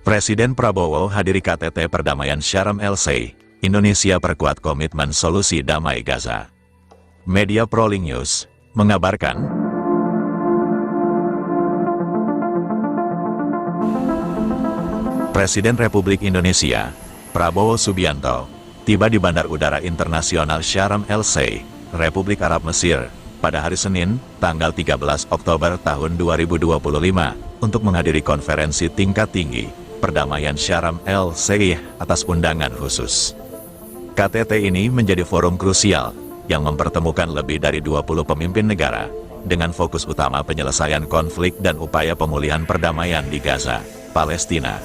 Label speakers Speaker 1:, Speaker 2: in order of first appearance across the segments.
Speaker 1: Presiden Prabowo hadiri KTT Perdamaian Sharm El-Sheikh, Indonesia perkuat komitmen solusi damai Gaza. Media Prolink News mengabarkan, Presiden Republik Indonesia, Prabowo Subianto, tiba di Bandar Udara Internasional Sharm El-Sheikh, Republik Arab Mesir, pada hari Senin, tanggal 13 Oktober tahun 2025, untuk menghadiri konferensi tingkat tinggi Perdamaian Sharm El-Sheikh atas undangan khusus. KTT ini menjadi forum krusial yang mempertemukan lebih dari 20 pemimpin negara dengan fokus utama penyelesaian konflik dan upaya pemulihan perdamaian di Gaza, Palestina.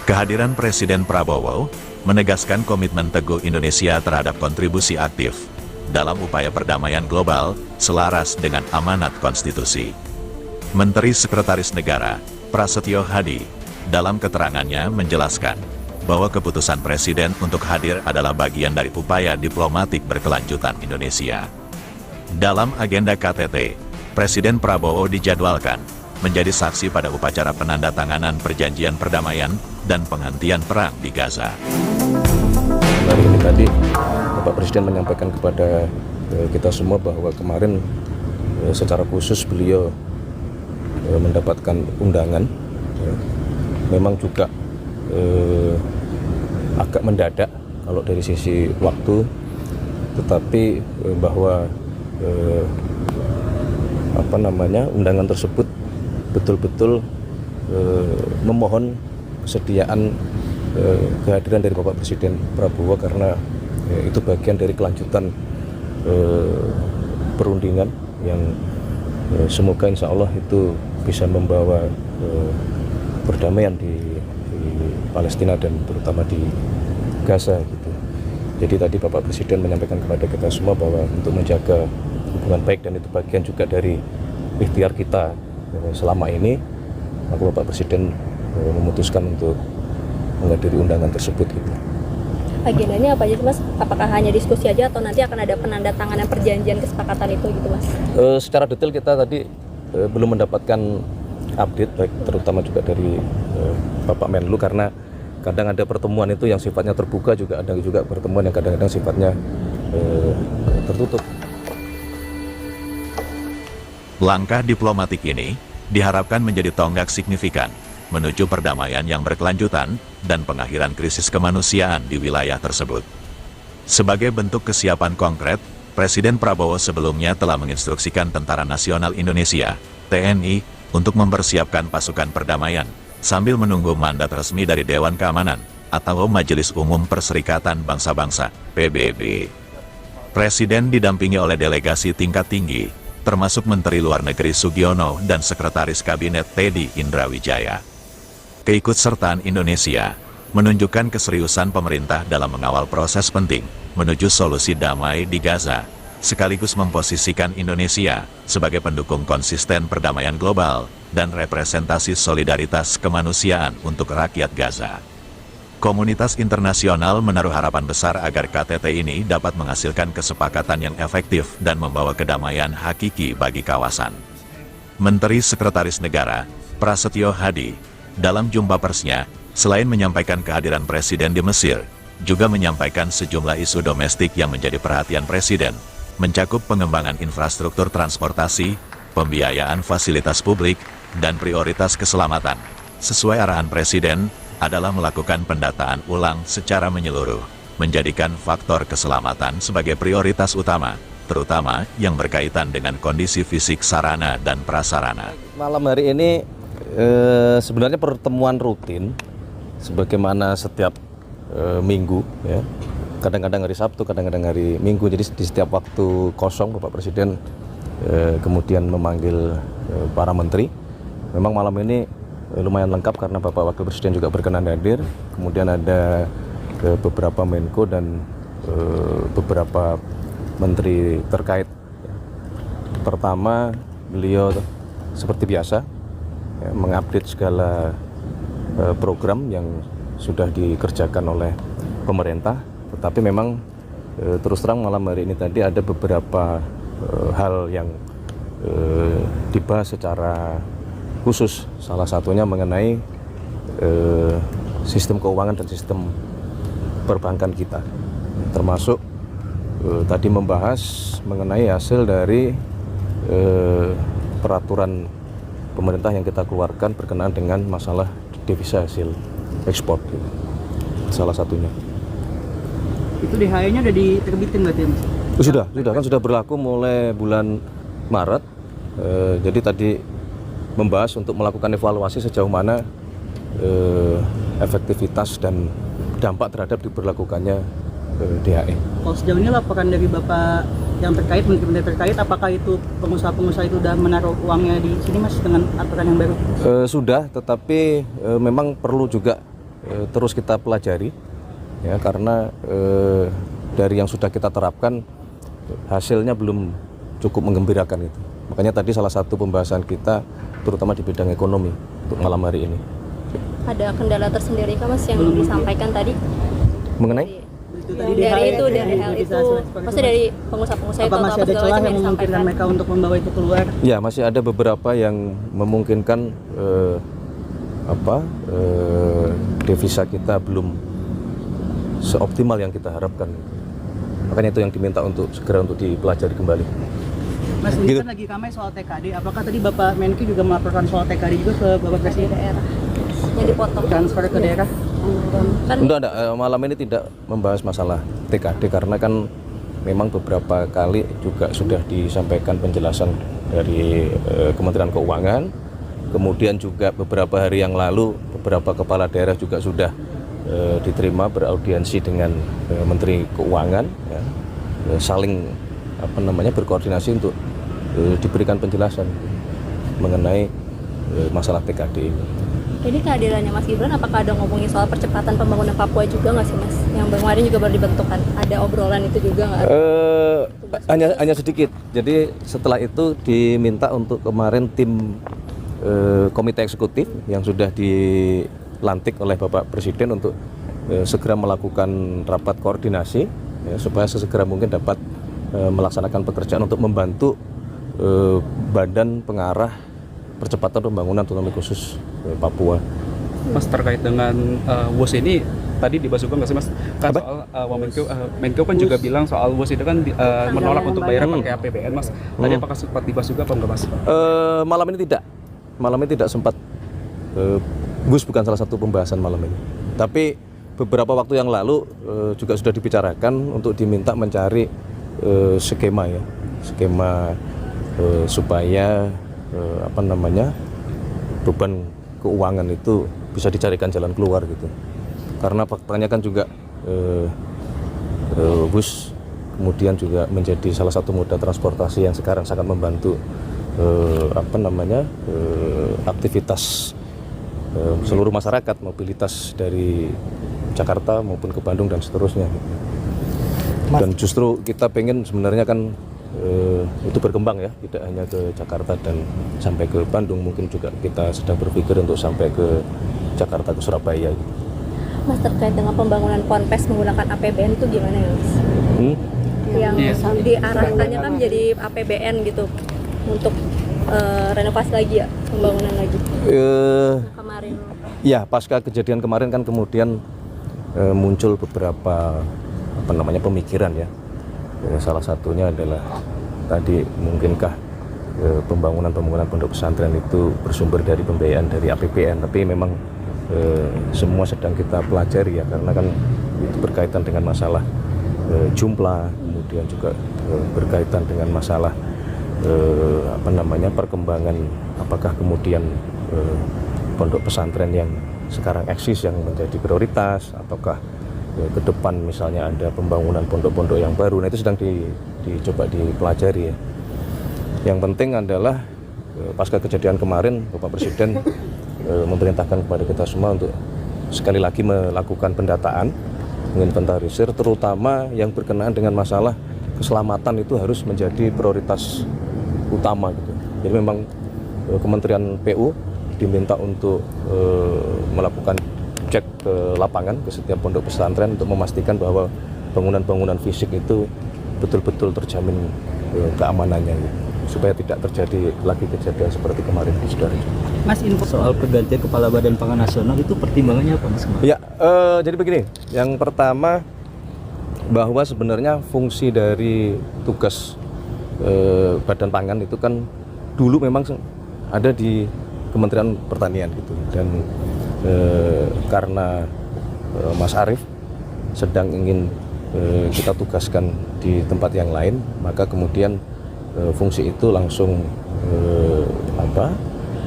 Speaker 1: Kehadiran Presiden Prabowo menegaskan komitmen teguh Indonesia terhadap kontribusi aktif dalam upaya perdamaian global selaras dengan amanat konstitusi. Menteri Sekretaris Negara, Prasetyo Hadi, dalam keterangannya menjelaskan bahwa keputusan Presiden untuk hadir adalah bagian dari upaya diplomatik berkelanjutan Indonesia. Dalam agenda KTT, Presiden Prabowo dijadwalkan menjadi saksi pada upacara penandatanganan perjanjian perdamaian dan penghentian perang di Gaza.
Speaker 2: Hari ini tadi Bapak Presiden menyampaikan kepada kita semua bahwa kemarin secara khusus beliau mendapatkan undangan, memang juga agak mendadak kalau dari sisi waktu, tetapi bahwa undangan tersebut betul-betul memohon kesediaan kehadiran dari Bapak Presiden Prabowo karena itu bagian dari kelanjutan perundingan yang semoga insya Allah itu bisa membawa perdamaian di Palestina dan terutama di Gaza gitu. Jadi tadi Bapak Presiden menyampaikan kepada kita semua bahwa untuk menjaga hubungan baik dan itu bagian juga dari ikhtiar kita selama ini, maka Bapak Presiden memutuskan untuk menghadiri undangan tersebut gitu.
Speaker 3: Agendanya apa aja Mas? Apakah hanya diskusi aja atau nanti akan ada penandatanganan perjanjian kesepakatan itu gitu Mas?
Speaker 2: Secara detail kita tadi belum mendapatkan update, baik terutama juga dari Bapak Menlu, karena kadang ada pertemuan itu yang sifatnya terbuka, juga ada juga pertemuan yang kadang-kadang sifatnya tertutup.
Speaker 1: Langkah diplomatik ini diharapkan menjadi tonggak signifikan menuju perdamaian yang berkelanjutan dan pengakhiran krisis kemanusiaan di wilayah tersebut. Sebagai bentuk kesiapan konkret, Presiden Prabowo sebelumnya telah menginstruksikan Tentara Nasional Indonesia, TNI, untuk mempersiapkan pasukan perdamaian, sambil menunggu mandat resmi dari Dewan Keamanan, atau Majelis Umum Perserikatan Bangsa-Bangsa, PBB. Presiden didampingi oleh delegasi tingkat tinggi, termasuk Menteri Luar Negeri Sugiono dan Sekretaris Kabinet Teddy Indrawijaya. Keikutsertaan Indonesia menunjukkan keseriusan pemerintah dalam mengawal proses penting menuju solusi damai di Gaza, sekaligus memposisikan Indonesia sebagai pendukung konsisten perdamaian global dan representasi solidaritas kemanusiaan untuk rakyat Gaza. Komunitas internasional menaruh harapan besar agar KTT ini dapat menghasilkan kesepakatan yang efektif dan membawa kedamaian hakiki bagi kawasan. Menteri Sekretaris Negara, Prasetyo Hadi, dalam jumpa persnya, selain menyampaikan kehadiran Presiden di Mesir, juga menyampaikan sejumlah isu domestik yang menjadi perhatian Presiden, mencakup pengembangan infrastruktur transportasi, pembiayaan fasilitas publik, dan prioritas keselamatan. Sesuai arahan Presiden, adalah melakukan pendataan ulang secara menyeluruh, menjadikan faktor keselamatan sebagai prioritas utama, terutama yang berkaitan dengan kondisi fisik sarana dan prasarana.
Speaker 2: Malam hari ini sebenarnya pertemuan rutin sebagaimana setiap minggu ya. Kadang-kadang hari Sabtu, kadang-kadang hari Minggu. Jadi di setiap waktu kosong Bapak Presiden kemudian memanggil para menteri. Memang malam ini lumayan lengkap karena Bapak Wakil Presiden juga berkenan hadir. Kemudian ada beberapa Menko dan beberapa menteri terkait. Pertama, beliau seperti biasa mengupdate segala program yang sudah dikerjakan oleh pemerintah, tetapi memang terus terang malam hari ini tadi ada beberapa hal yang dibahas secara khusus, salah satunya mengenai sistem keuangan dan sistem perbankan kita, termasuk tadi membahas mengenai hasil dari peraturan pemerintah yang kita keluarkan berkenaan dengan masalah devisa hasil ekspor, salah satunya.
Speaker 4: Itu DHE-nya udah diterbitin berarti ya, Mas?
Speaker 2: Sudah kan sudah berlaku mulai bulan Maret. Jadi tadi membahas untuk melakukan evaluasi sejauh mana efektivitas dan dampak terhadap diberlakukannya DHE.
Speaker 4: Kalau sejauh ini laporan dari Bapak yang terkait, menteri-menteri terkait, apakah itu pengusaha-pengusaha itu sudah menaruh uangnya di sini, Mas, dengan aturan yang baru?
Speaker 2: Sudah, tetapi memang perlu juga terus kita pelajari, ya, karena dari yang sudah kita terapkan hasilnya belum cukup menggembirakan itu. Makanya tadi salah satu pembahasan kita terutama di bidang ekonomi untuk malam hari ini.
Speaker 3: Ada kendala tersendiri kah, Mas, yang disampaikan tadi?
Speaker 2: Mengenai?
Speaker 3: Dari hal itu, maksudnya dari pengusaha-pengusaha itu
Speaker 4: apa masih ada celah yang memungkinkan mereka untuk membawa itu keluar?
Speaker 2: Ya, masih ada beberapa yang memungkinkan devisa kita belum seoptimal yang kita harapkan. Makanya itu yang diminta untuk segera untuk dipelajari kembali.
Speaker 4: Mas, ini kan lagi ramai soal TKD. Apakah tadi Bapak Menkyu juga melaporkan soal TKD juga ke Bapak Presiden?
Speaker 3: daerah yang dipotong
Speaker 4: Transfer ke daerah?
Speaker 3: kan?
Speaker 2: Enggak, malam ini tidak membahas masalah TKD karena kan memang beberapa kali juga sudah disampaikan penjelasan dari Kementerian Keuangan. Kemudian juga beberapa hari yang lalu beberapa kepala daerah juga sudah diterima beraudiensi dengan Menteri Keuangan, ya, saling berkoordinasi untuk diberikan penjelasan mengenai masalah TKD ini.
Speaker 3: Ini kehadirannya Mas Gibran, apakah ada ngomongin soal percepatan pembangunan Papua juga nggak sih, Mas? Yang kemarin juga baru dibentukkan, ada obrolan itu juga nggak?
Speaker 2: Hanya sedikit. Jadi setelah itu diminta untuk kemarin tim komite eksekutif yang sudah dilantik oleh Bapak Presiden untuk segera melakukan rapat koordinasi, ya, supaya sesegera mungkin dapat melaksanakan pekerjaan untuk membantu badan pengarah percepatan pembangunan otonomi khusus Papua.
Speaker 5: Mas, terkait dengan WUS ini tadi dibahas juga nggak sih, Mas? Kan soal Menkyu kan juga bilang soal WUS itu kan menolak untuk bayar pakai APBN, Mas. Tadi apakah sempat dibahas juga apa enggak, Mas?
Speaker 2: Malam ini tidak sempat. WUS bukan salah satu pembahasan malam ini. Tapi beberapa waktu yang lalu juga sudah dibicarakan untuk diminta mencari skema supaya beban keuangan itu bisa dicarikan jalan keluar gitu. Karena faktanya kan juga bus kemudian juga menjadi salah satu moda transportasi yang sekarang sangat membantu aktivitas seluruh masyarakat, mobilitas dari Jakarta maupun ke Bandung dan seterusnya. Dan justru kita pengen sebenarnya kan itu berkembang, ya, tidak hanya ke Jakarta dan sampai ke Bandung, mungkin juga kita sedang berpikir untuk sampai ke Jakarta, ke Surabaya gitu.
Speaker 3: Mas, terkait dengan pembangunan Ponpes menggunakan APBN itu gimana ya, Mas? Yang diarahkannya kan menjadi APBN gitu untuk renovasi lagi, ya, pembangunan lagi. Kemarin.
Speaker 2: Ya, pasca kejadian kemarin kan kemudian muncul beberapa pemikiran, ya. Salah satunya adalah tadi mungkinkah pembangunan pondok pesantren itu bersumber dari pembiayaan dari APBN, tapi memang semua sedang kita pelajari, ya, karena kan itu berkaitan dengan masalah jumlah, kemudian juga berkaitan dengan masalah perkembangan, apakah kemudian pondok pesantren yang sekarang eksis yang menjadi prioritas, ataukah ke depan misalnya ada pembangunan pondok-pondok yang baru. Nah, itu sedang dicoba dipelajari, ya. Yang penting adalah pasca kejadian kemarin Bapak Presiden memerintahkan kepada kita semua untuk sekali lagi melakukan pendataan, menginventarisir, terutama yang berkenaan dengan masalah keselamatan itu harus menjadi prioritas utama gitu. Jadi memang Kementerian PU diminta untuk melakukan cek ke lapangan ke setiap pondok pesantren untuk memastikan bahwa bangunan-bangunan fisik itu betul-betul terjamin keamanannya. supaya tidak terjadi lagi kejadian seperti kemarin di Sidoarjo.
Speaker 4: Mas, info
Speaker 6: Soal pergantian Kepala Badan Pangan Nasional itu pertimbangannya apa Mas?
Speaker 2: Ya, jadi begini, yang pertama bahwa sebenarnya fungsi dari tugas Badan Pangan itu kan dulu memang ada di Kementerian Pertanian gitu, dan karena Mas Arief sedang ingin kita tugaskan di tempat yang lain, maka kemudian fungsi itu langsung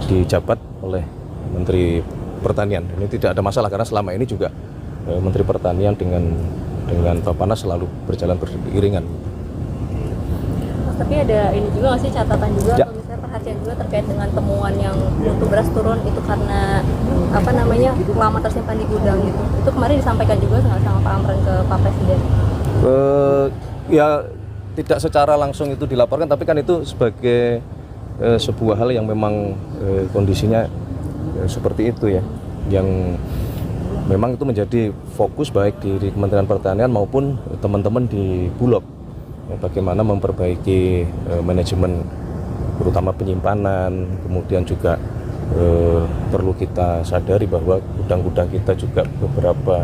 Speaker 2: dijabat oleh Menteri Pertanian. Ini tidak ada masalah karena selama ini juga Menteri Pertanian dengan Bappenas selalu berjalan beriringan.
Speaker 3: Mas, tapi ada ini juga nggak sih catatan juga
Speaker 2: Ya.
Speaker 3: atau misalnya perhatian juga terkait dengan temuan yang mutu beras turun itu karena apa namanya lama tersimpan di gudang gitu. Itu kemarin disampaikan juga nggak sama Pak Amran ke Pak Presiden?
Speaker 2: Ya tidak secara langsung itu dilaporkan, tapi kan itu sebagai sebuah hal yang memang kondisinya seperti itu ya, yang memang itu menjadi fokus baik di Kementerian Pertanian maupun teman-teman di Bulog ya, bagaimana memperbaiki manajemen terutama penyimpanan, kemudian juga perlu kita sadari bahwa gudang-gudang kita juga beberapa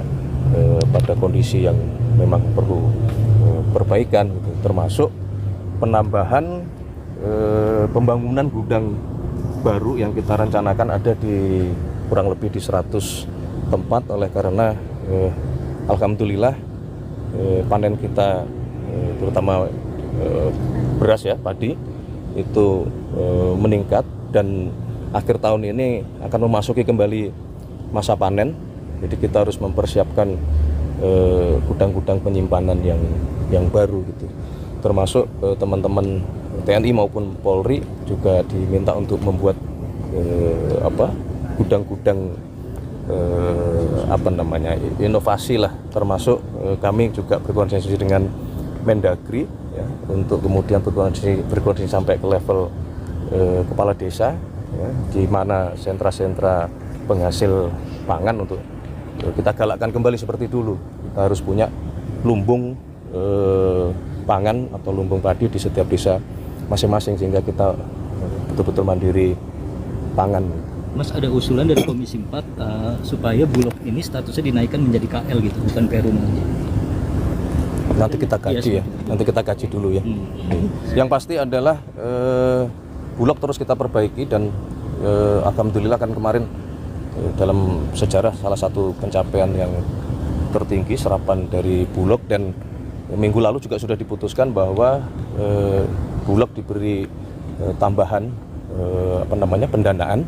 Speaker 2: pada kondisi yang memang perlu perbaikan gitu, termasuk penambahan pembangunan gudang baru yang kita rencanakan ada di kurang lebih di 100 tempat, oleh karena alhamdulillah panen kita terutama beras ya, padi itu meningkat, dan akhir tahun ini akan memasuki kembali masa panen. Jadi kita harus mempersiapkan gudang-gudang penyimpanan yang baru gitu, termasuk teman-teman TNI maupun Polri juga diminta untuk membuat gudang-gudang inovasi lah, termasuk kami juga berkoordinasi dengan Mendagri ya, untuk kemudian berkoordinasi sampai ke level kepala desa ya, di mana sentra-sentra penghasil pangan untuk kita galakkan kembali seperti dulu. Kita harus punya lumbung pangan atau lumbung padi di setiap desa masing-masing sehingga kita betul-betul mandiri pangan.
Speaker 6: Mas, ada usulan dari Komisi 4 supaya Bulog ini statusnya dinaikkan menjadi KL gitu, bukan Perum aja.
Speaker 2: Nanti kita kaji ya, nanti kita kaji dulu ya. Yang pasti adalah Bulog terus kita perbaiki, dan alhamdulillah kan kemarin dalam sejarah salah satu pencapaian yang tertinggi serapan dari Bulog, dan minggu lalu juga sudah diputuskan bahwa Bulog diberi tambahan pendanaan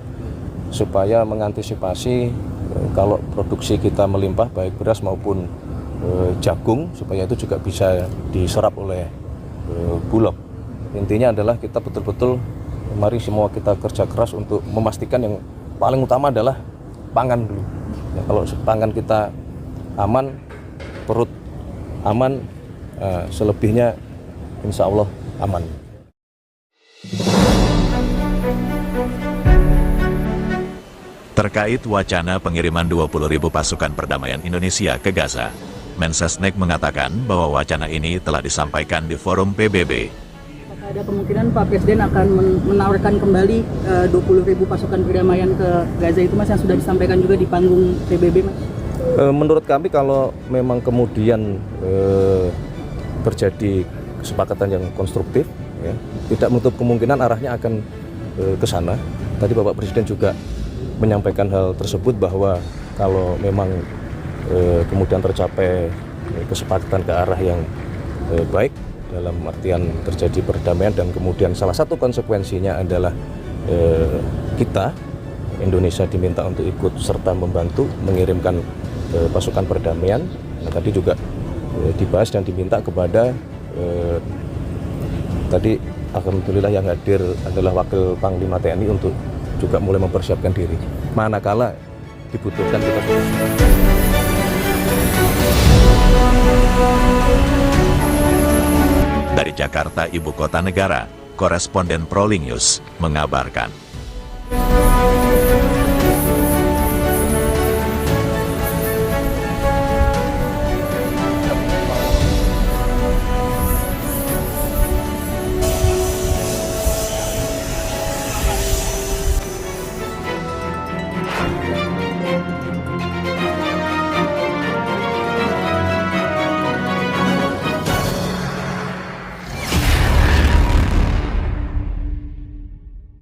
Speaker 2: supaya mengantisipasi kalau produksi kita melimpah baik beras maupun jagung, supaya itu juga bisa diserap oleh Bulog. Intinya adalah kita betul-betul mari semua kita kerja keras untuk memastikan yang paling utama adalah pangan dulu. Ya, kalau pangan kita aman, perut aman, selebihnya insya Allah aman.
Speaker 1: Terkait wacana pengiriman 20.000 pasukan perdamaian Indonesia ke Gaza, Mensesnek mengatakan bahwa wacana ini telah disampaikan di forum PBB.
Speaker 4: apakah ada kemungkinan Pak Presiden akan menawarkan kembali 20.000 pasukan perdamaian ke Gaza itu, Mas, yang sudah disampaikan juga di panggung PBB, Mas?
Speaker 2: Menurut kami kalau memang kemudian terjadi kesepakatan yang konstruktif, ya, tidak menutup kemungkinan arahnya akan ke sana. Tadi Bapak Presiden juga menyampaikan hal tersebut, bahwa kalau memang kemudian tercapai kesepakatan ke arah yang baik dalam artian terjadi perdamaian, dan kemudian salah satu konsekuensinya adalah kita Indonesia diminta untuk ikut serta membantu mengirimkan pasukan perdamaian. Nah, tadi juga dibahas dan diminta kepada tadi alhamdulillah yang hadir adalah Wakil Panglima TNI untuk juga mulai mempersiapkan diri manakala dibutuhkan kita.
Speaker 1: Dari Jakarta, ibu kota negara, koresponden ProLink News mengabarkan.